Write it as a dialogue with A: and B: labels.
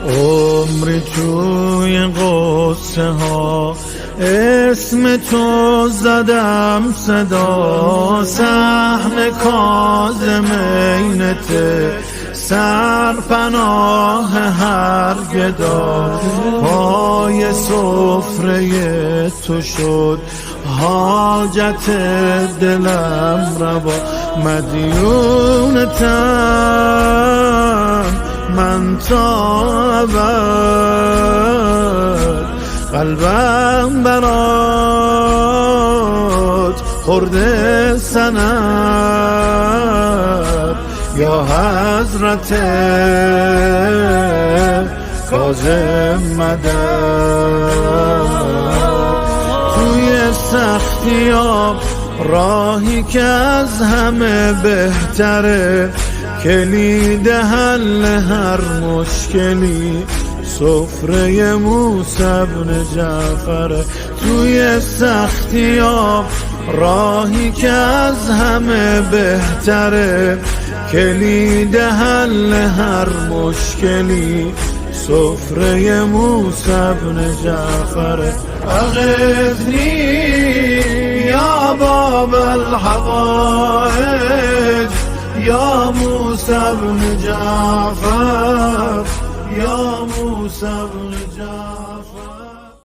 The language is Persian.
A: عمری توی قصه ها اسم تو زدم صدا، سهم کاظمینته سرپناه هر گدا. پای سفره تو شد حاجت دلم روا، مدیونتم من تا ابد، قلبم برات خورده سند یا حضرت کاظم مدد. توی سختی‌ها راهی که از همه بهتره، کلید حل هر مشکلی سفره موسی بن جعفره. توی سختی‌ها راهی که از همه بهتره، کلید حل هر مشکلی سفره موسی بن جعفره. اغثنی یا باب الحوائج یا موسی بن جعفر، یا موسی بن